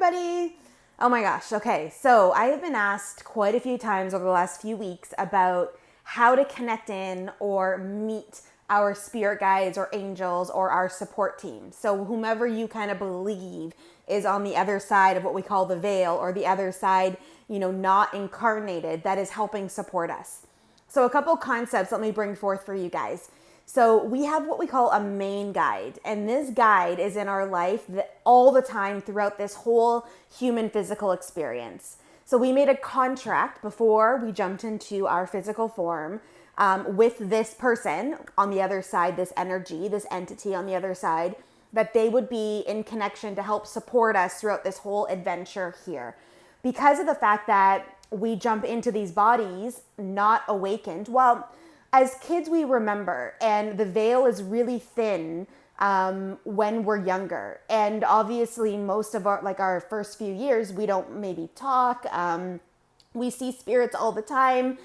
everybody. Oh my gosh. Okay. So I have been asked quite a few times over the last few weeks about how to connect in or meet our spirit guides or angels or our support team. So whomever you kind of believe is on the other side of what we call the veil, or the other side, not incarnated, that is helping support us. So a couple concepts let me bring forth for you guys. So we have what we call a main guide, and this guide is in our life all the time throughout this whole human physical experience. So we made a contract before we jumped into our physical form with this person on the other side, this energy, this entity on the other side, that they would be in connection to help support us throughout this whole adventure here. Because of the fact that we jump into these bodies not awakened, well, as kids, we remember, and the veil is really thin when we're younger. And obviously, most of our first few years, we don't maybe talk. We see spirits all the time.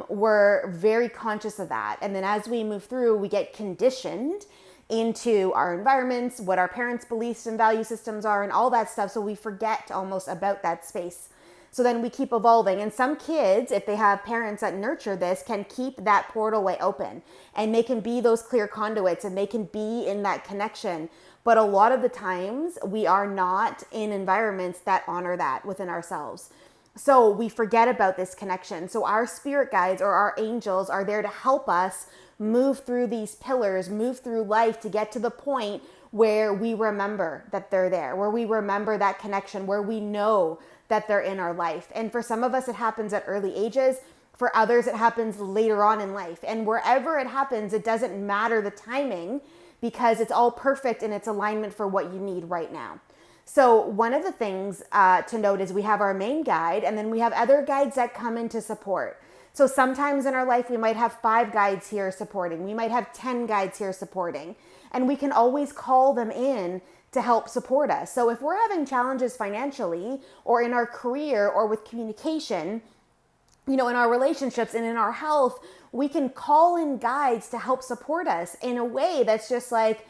We're very conscious of that. And then as we move through, we get conditioned into our environments, what our parents' beliefs and value systems are, and all that stuff. So we forget almost about that space. So then we keep evolving. And some kids, if they have parents that nurture this, can keep that portal way open. And they can be those clear conduits, and they can be in that connection. But a lot of the times, we are not in environments that honor that within ourselves. So we forget about this connection. So our spirit guides or our angels are there to help us move through these pillars, move through life to get to the point where we remember that they're there, where we remember that connection, where we know that they're in our life. And for some of us, it happens at early ages. For others, it happens later on in life. And wherever it happens, it doesn't matter the timing, because it's all perfect in its alignment for what you need right now. So one of the things to note is we have our main guide, and then we have other guides that come in to support. So sometimes in our life, we might have 5 guides here supporting. We might have 10 guides here supporting. And we can always call them in to help support us. So if we're having challenges financially, or in our career, or with communication, in our relationships and in our health, we can call in guides to help support us in a way that's just like,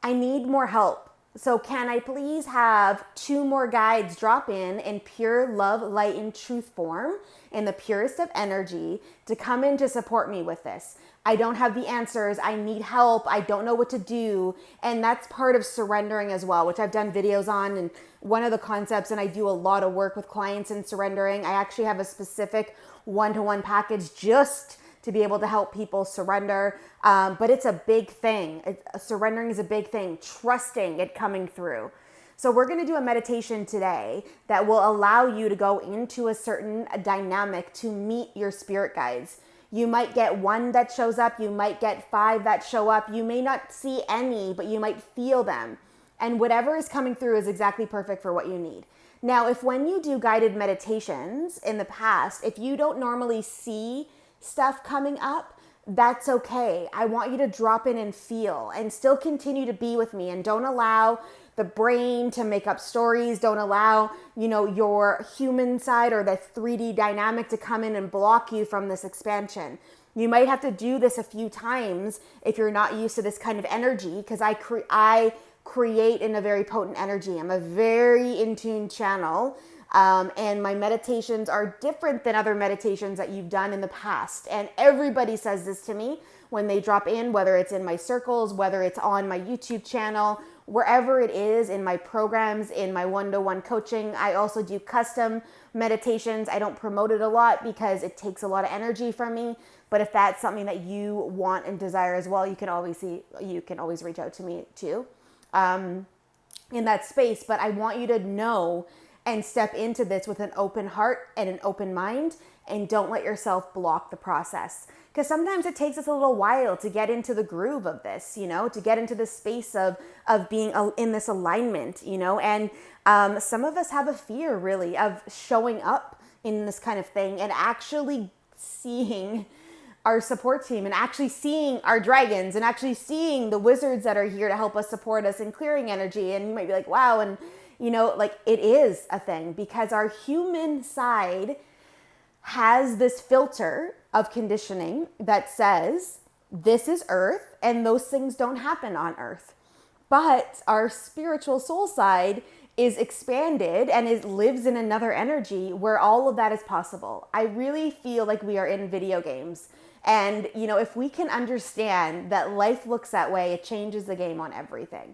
I need more help. So can I please have 2 more guides drop in pure love, light, and truth form, in the purest of energy, to come in to support me with this? I don't have the answers. I need help. I don't know what to do. And that's part of surrendering as well, which I've done videos on. And one of the concepts, and I do a lot of work with clients in surrendering. I actually have a specific one-to-one package just to be able to help people surrender. But it's a big thing. Surrendering is a big thing. Trusting it coming through. So we're going to do a meditation today that will allow you to go into a certain dynamic to meet your spirit guides. You might get 1 that shows up. You might get 5 that show up. You may not see any, but you might feel them. And whatever is coming through is exactly perfect for what you need. Now, if when you do guided meditations in the past, if you don't normally see stuff coming up, that's okay. I want you to drop in and feel, and still continue to be with me, and don't allow the brain to make up stories. Don't allow, your human side or the 3D dynamic to come in and block you from this expansion. You might have to do this a few times if you're not used to this kind of energy, because I create in a very potent energy. I'm a very in tune channel. And my meditations are different than other meditations that you've done in the past. And everybody says this to me when they drop in, whether it's in my circles, whether it's on my YouTube channel, wherever it is, in my programs, in my one-to-one coaching. I also do custom meditations. I don't promote it a lot because it takes a lot of energy from me. But if that's something that you want and desire as well, you can always reach out to me too in that space. But I want you to know and step into this with an open heart and an open mind, and don't let yourself block the process. Because sometimes it takes us a little while to get into the groove of this, to get into the space of being in this alignment, and some of us have a fear really of showing up in this kind of thing and actually seeing our support team, and actually seeing our dragons, and actually seeing the wizards that are here to help us support us in clearing energy. And you might be like, wow. And it is a thing, because our human side has this filter of conditioning that says this is Earth and those things don't happen on Earth. But our spiritual soul side is expanded and lives in another energy where all of that is possible. I really feel like we are in video games. And, if we can understand that life looks that way, it changes the game on everything.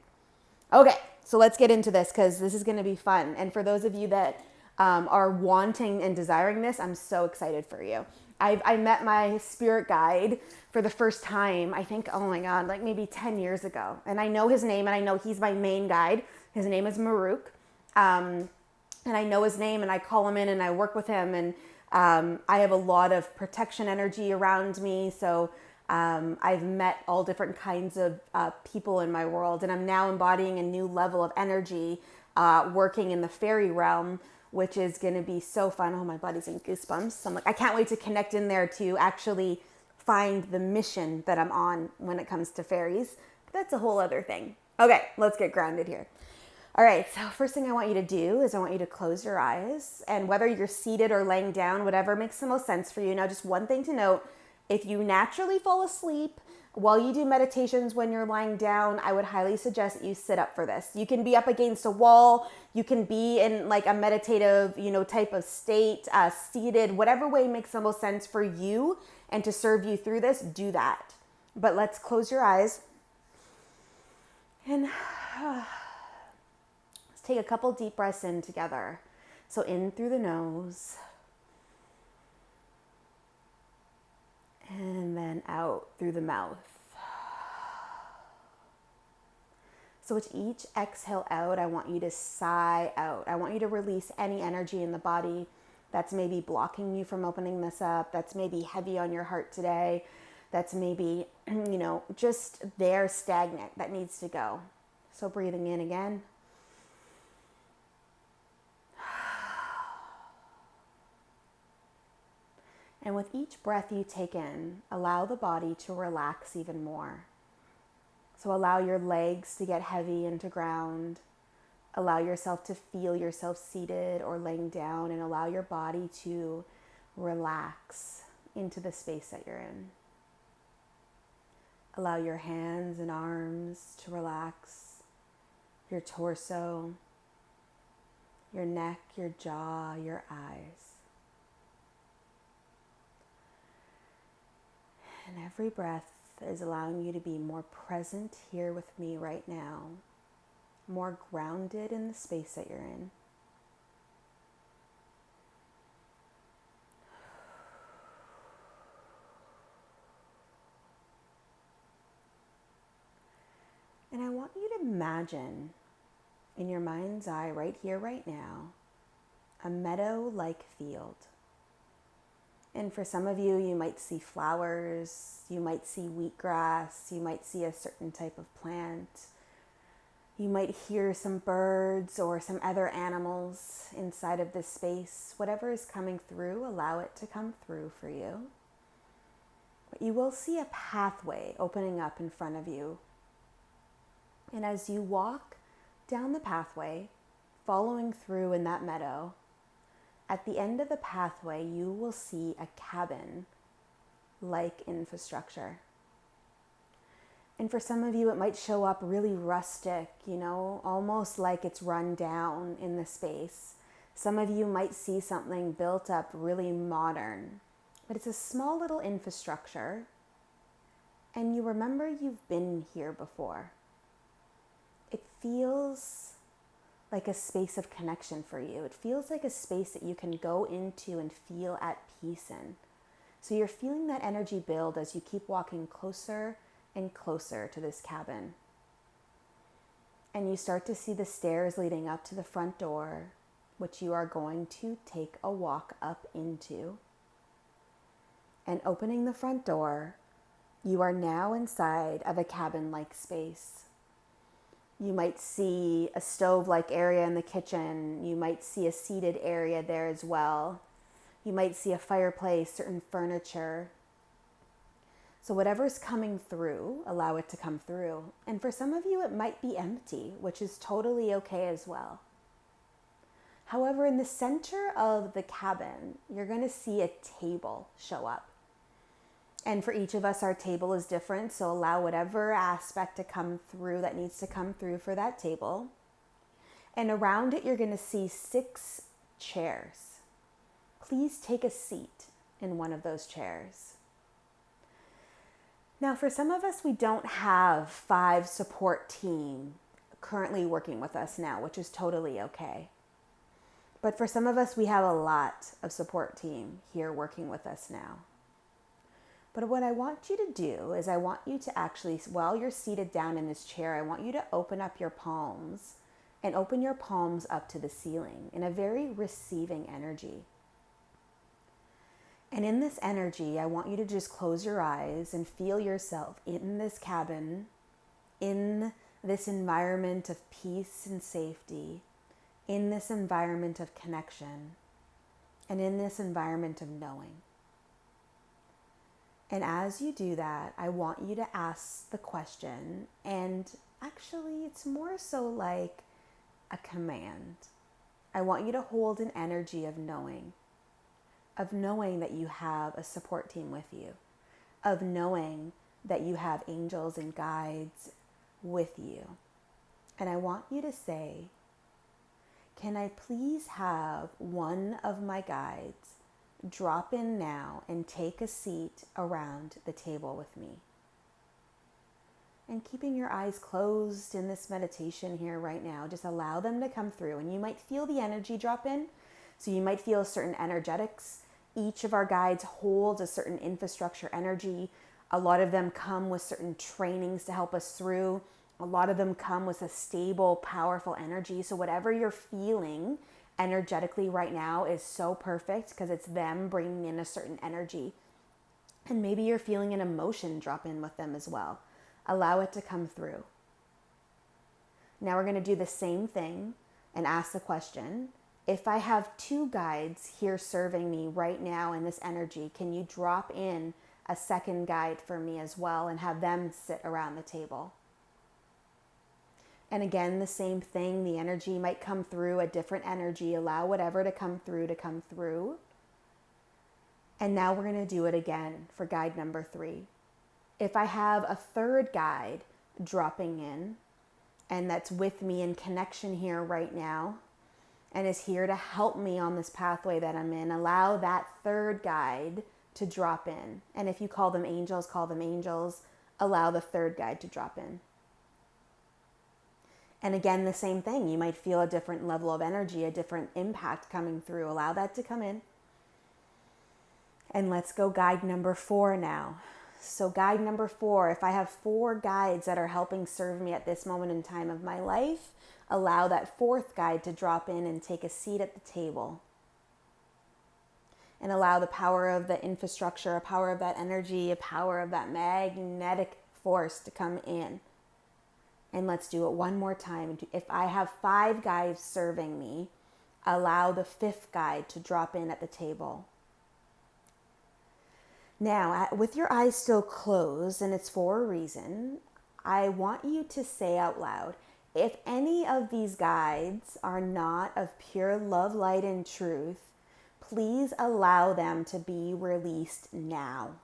Okay, so let's get into this because this is going to be fun. And for those of you that are wanting and desiring this, I'm so excited for you. I met my spirit guide for the first time, I think, oh my God, like maybe 10 years ago. And I know his name and I know he's my main guide. His name is Maruk. And I know his name and I call him in and I work with him. And I have a lot of protection energy around me. So I've met all different kinds of people in my world. And I'm now embodying a new level of energy working in the fairy realm, which is going to be so fun. Oh, my body's in goosebumps. So I'm like, I can't wait to connect in there to actually find the mission that I'm on when it comes to fairies. But that's a whole other thing. Okay, let's get grounded here. All right, so first thing I want you to do is I want you to close your eyes. And whether you're seated or laying down, whatever makes the most sense for you. Now, just one thing to note, if you naturally fall asleep while you do meditations when you're lying down, I would highly suggest that you sit up for this. You can be up against a wall. You can be in like a meditative, type of state, seated, whatever way makes the most sense for you and to serve you through this, do that. But let's close your eyes. And let's take a couple deep breaths in together. So in through the nose. And then out through the mouth. So with each exhale out, I want you to sigh out. I want you to release any energy in the body that's maybe blocking you from opening this up, that's maybe heavy on your heart today, that's maybe, just there stagnant, that needs to go. So breathing in again. And with each breath you take in, allow the body to relax even more. So allow your legs to get heavy into ground. Allow yourself to feel yourself seated or laying down, and allow your body to relax into the space that you're in. Allow your hands and arms to relax, your torso, your neck, your jaw, your eyes. And every breath is allowing you to be more present here with me right now, more grounded in the space that you're in. And I want you to imagine in your mind's eye right here, right now, a meadow-like field. And for some of you, you might see flowers, you might see wheatgrass, you might see a certain type of plant. You might hear some birds or some other animals inside of this space. Whatever is coming through, allow it to come through for you. But you will see a pathway opening up in front of you. And as you walk down the pathway, following through in that meadow, at the end of the pathway, you will see a cabin-like infrastructure. And for some of you, it might show up really rustic, almost like it's run down in the space. Some of you might see something built up really modern, but it's a small little infrastructure. And you remember you've been here before. It feels like a space of connection for you. It feels like a space that you can go into and feel at peace in. So you're feeling that energy build as you keep walking closer and closer to this cabin. And you start to see the stairs leading up to the front door, which you are going to take a walk up into. And opening the front door, you are now inside of a cabin-like space. You might see a stove-like area in the kitchen. You might see a seated area there as well. You might see a fireplace, certain furniture. So whatever's coming through, allow it to come through. And for some of you, it might be empty, which is totally okay as well. However, in the center of the cabin, you're going to see a table show up. And for each of us, our table is different. So allow whatever aspect to come through that needs to come through for that table. And around it, you're going to see 6 chairs. Please take a seat in one of those chairs. Now, for some of us, we don't have 5 support team currently working with us now, which is totally okay. But for some of us, we have a lot of support team here working with us now. But what I want you to do is I want you to actually, while you're seated down in this chair, I want you to open up your palms and open your palms up to the ceiling in a very receiving energy. And in this energy, I want you to just close your eyes and feel yourself in this cabin, in this environment of peace and safety, in this environment of connection, and in this environment of knowing. And as you do that, I want you to ask the question, and actually it's more so like a command. I want you to hold an energy of knowing that you have a support team with you, of knowing that you have angels and guides with you. And I want you to say, can I please have one of my guides drop in now and take a seat around the table with me? And keeping your eyes closed in this meditation here right now, just allow them to come through. And you might feel the energy drop in. So you might feel certain energetics. Each of our guides holds a certain infrastructure energy. A lot of them come with certain trainings to help us through. A lot of them come with a stable, powerful energy. So whatever you're feeling energetically right now is so perfect because it's them bringing in a certain energy. And maybe you're feeling an emotion drop in with them as well. Allow it to come through. Now we're going to do the same thing and ask the question, if I have 2 guides here serving me right now in this energy, can you drop in a second guide for me as well and have them sit around the table? And again, the same thing, the energy might come through, a different energy. Allow whatever to come through to come through. And now we're going to do it again for guide number 3. If I have a third guide dropping in, and that's with me in connection here right now, and is here to help me on this pathway that I'm in, allow that third guide to drop in. And if you call them angels, call them angels. Allow the third guide to drop in. And again, the same thing. You might feel a different level of energy, a different impact coming through. Allow that to come in. And let's go guide number 4 now. So guide number 4, if I have 4 guides that are helping serve me at this moment in time of my life, allow that 4th guide to drop in and take a seat at the table. And allow the power of the infrastructure, a power of that energy, a power of that magnetic force to come in. And let's do it one more time. If I have 5 guides serving me, allow the 5th guide to drop in at the table. Now, with your eyes still closed, and it's for a reason, I want you to say out loud, if any of these guides are not of pure love, light, and truth, please allow them to be released now.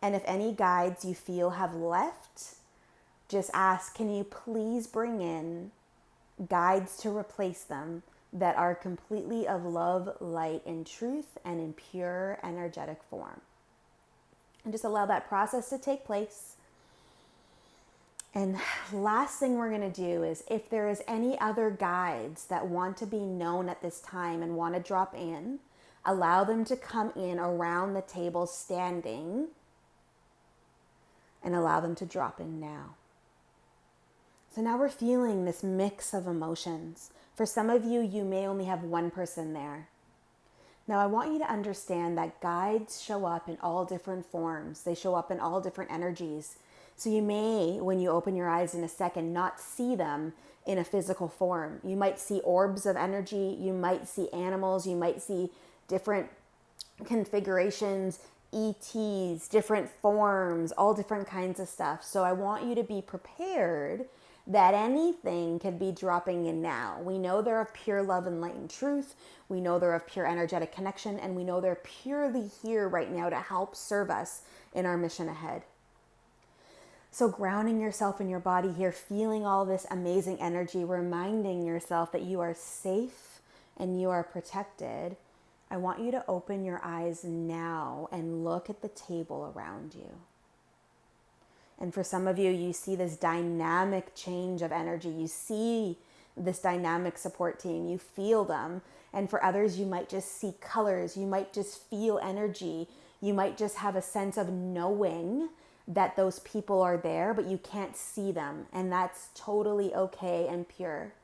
And if any guides you feel have left, just ask, can you please bring in guides to replace them that are completely of love, light, and truth, and in pure energetic form. And just allow that process to take place. And last thing we're going to do is, if there is any other guides that want to be known at this time and want to drop in, allow them to come in around the table standing, and allow them to drop in now. So now we're feeling this mix of emotions. For some of you, you may only have one person there. Now I want you to understand that guides show up in all different forms. They show up in all different energies. So you may, when you open your eyes in a second, not see them in a physical form. You might see orbs of energy. You might see animals. You might see different configurations, ETs, different forms, all different kinds of stuff. So I want you to be prepared that anything can be dropping in now. We know they're of pure love and light and truth. We know they're of pure energetic connection, and we know they're purely here right now to help serve us in our mission ahead. So grounding yourself in your body here, feeling all this amazing energy, reminding yourself that you are safe and you are protected. I want you to open your eyes now and look at the table around you. And for some of you, you see this dynamic change of energy. You see this dynamic support team. You feel them. And for others, you might just see colors. You might just feel energy. You might just have a sense of knowing that those people are there, but you can't see them. And that's totally okay and pure.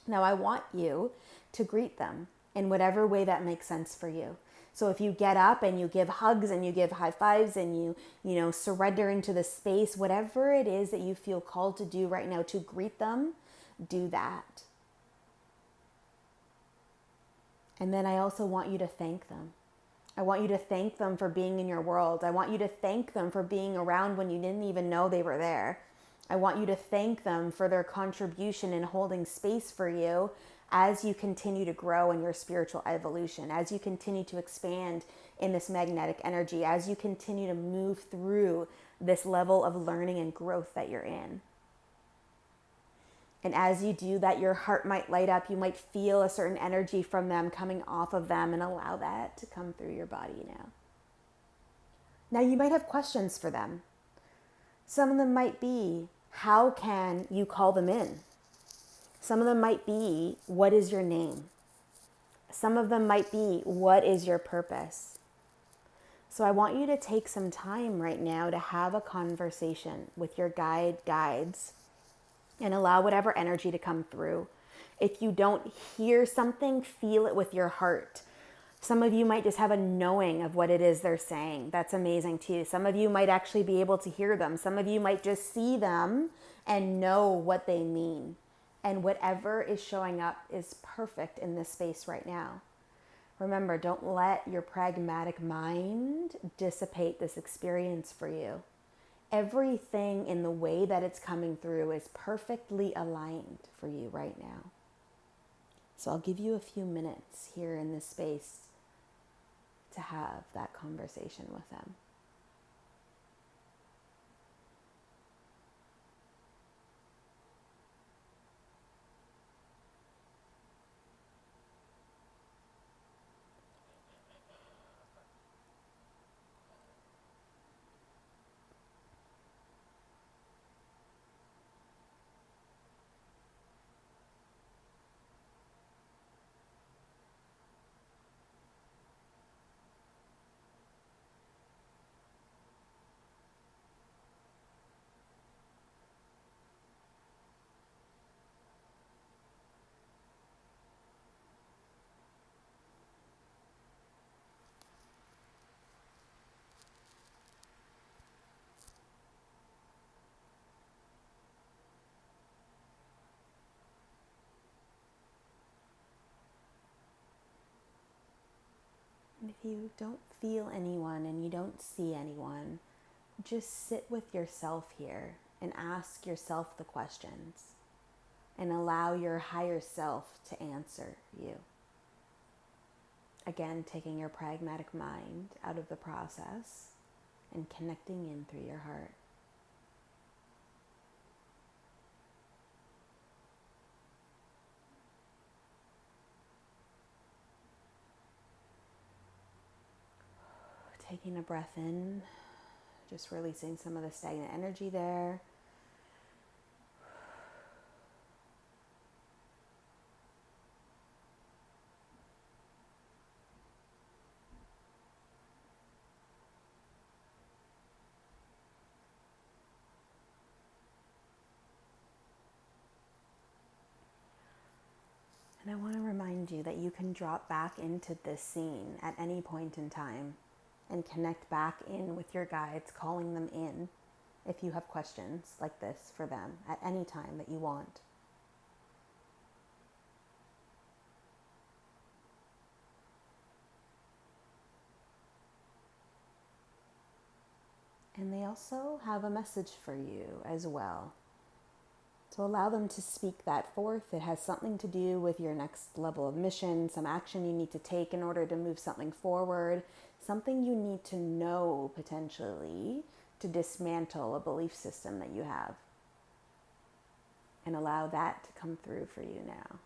Now, I want you to greet them in whatever way that makes sense for you. So if you get up and you give hugs and you give high fives and you surrender into the space, whatever it is that you feel called to do right now to greet them, do that. And then I also want you to thank them. I want you to thank them for being in your world. I want you to thank them for being around when you didn't even know they were there. I want you to thank them for their contribution in holding space for you as you continue to grow in your spiritual evolution, as you continue to expand in this magnetic energy, as you continue to move through this level of learning and growth that you're in. And as you do that, your heart might light up. You might feel a certain energy from them coming off of them, and allow that to come through your body now. Now you might have questions for them. Some of them might be, how can you call them in? Some of them might be, what is your name? Some of them might be, what is your purpose? So I want you to take some time right now to have a conversation with your guides, and allow whatever energy to come through. If you don't hear something, feel it with your heart. Some of you might just have a knowing of what it is they're saying. That's amazing too. Some of you might actually be able to hear them. Some of you might just see them and know what they mean. And whatever is showing up is perfect in this space right now. Remember, don't let your pragmatic mind dissipate this experience for you. Everything in the way that it's coming through is perfectly aligned for you right now. So I'll give you a few minutes here in this space to have that conversation with them. And if you don't feel anyone and you don't see anyone, just sit with yourself here and ask yourself the questions and allow your higher self to answer you. Again, taking your pragmatic mind out of the process and connecting in through your heart. Taking a breath in, just releasing some of the stagnant energy there. And I want to remind you that you can drop back into this scene at any point in time and connect back in with your guides, calling them in if you have questions like this for them at any time that you want. And they also have a message for you as well. So allow them to speak that forth. It has something to do with your next level of mission, some action you need to take in order to move something forward, something you need to know potentially to dismantle a belief system that you have. And allow that to come through for you now.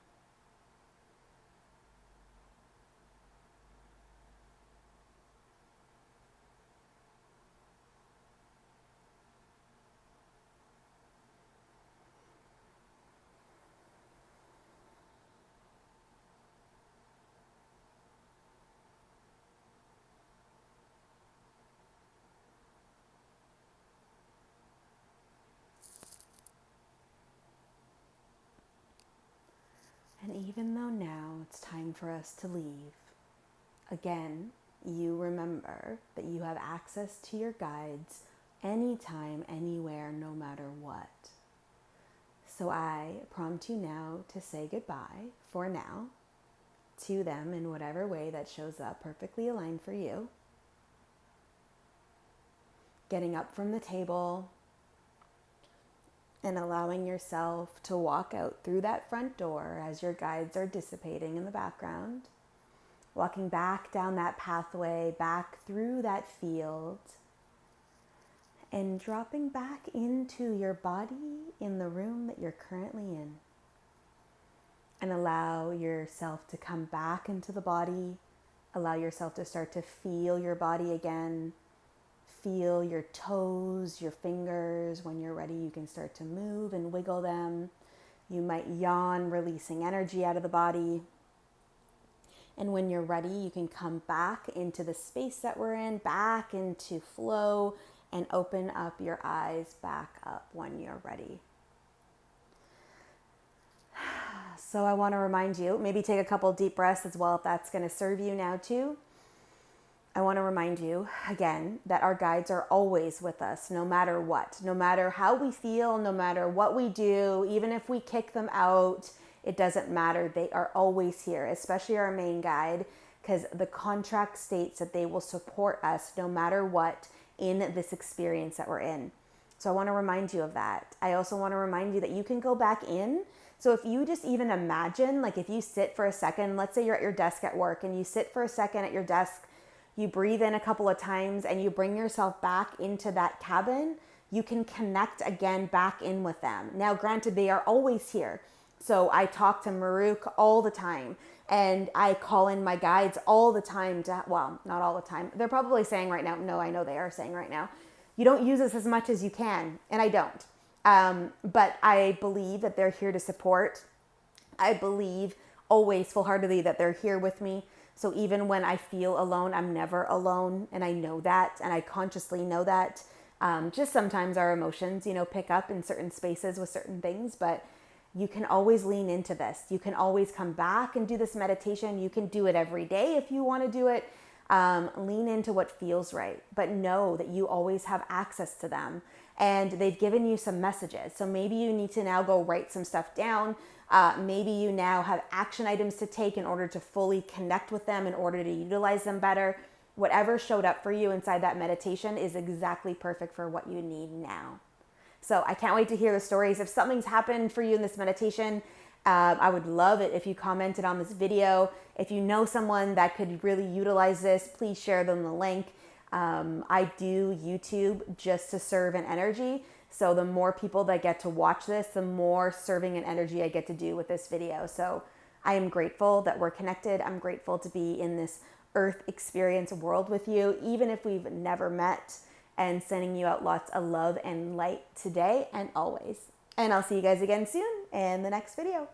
And even though now it's time for us to leave, again, you remember that you have access to your guides anytime, anywhere, no matter what. So I prompt you now to say goodbye for now to them in whatever way that shows up perfectly aligned for you. Getting up from the table and allowing yourself to walk out through that front door as your guides are dissipating in the background. Walking back down that pathway, back through that field, and dropping back into your body in the room that you're currently in. And allow yourself to come back into the body. Allow yourself to start to feel your body again. Feel your toes, your fingers. When you're ready, you can start to move and wiggle them. You might yawn, releasing energy out of the body. And when you're ready, you can come back into the space that we're in, back into flow, and open up your eyes back up when you're ready. So I want to remind you, maybe take a couple deep breaths as well if that's going to serve you now too. I want to remind you again that our guides are always with us, no matter what, no matter how we feel, no matter what we do, even if we kick them out, it doesn't matter. They are always here, especially our main guide, because the contract states that they will support us no matter what in this experience that we're in. So I want to remind you of that. I also want to remind you that you can go back in. So if you just even imagine, like if you sit for a second, let's say you're at your desk at work and you sit for a second at your desk, you breathe in a couple of times and you bring yourself back into that cabin, you can connect again back in with them. Now, granted, they are always here. So I talk to Maruk all the time and I call in my guides all the time well, not all the time. They're probably saying right now, no, I know they are saying right now, you don't use this as much as you can. And I don't. But I believe that they're here to support. I believe always full-heartedly that they're here with me. So even when I feel alone, I'm never alone. And I know that, and I consciously know that. Just sometimes our emotions, pick up in certain spaces with certain things, but you can always lean into this. You can always come back and do this meditation. You can do it every day if you want to do it. Lean into what feels right, but know that you always have access to them. And they've given you some messages. So maybe you need to now go write some stuff down. Maybe you now have action items to take in order to fully connect with them, in order to utilize them better. Whatever showed up for you inside that meditation is exactly perfect for what you need now. So I can't wait to hear the stories. If something's happened for you in this meditation, I would love it if you commented on this video. If you know someone that could really utilize this, please share them the link. I do YouTube just to serve an energy. So the more people that get to watch this, the more serving and energy I get to do with this video. So I am grateful that we're connected. I'm grateful to be in this earth experience world with you, even if we've never met, and sending you out lots of love and light today and always. And I'll see you guys again soon in the next video.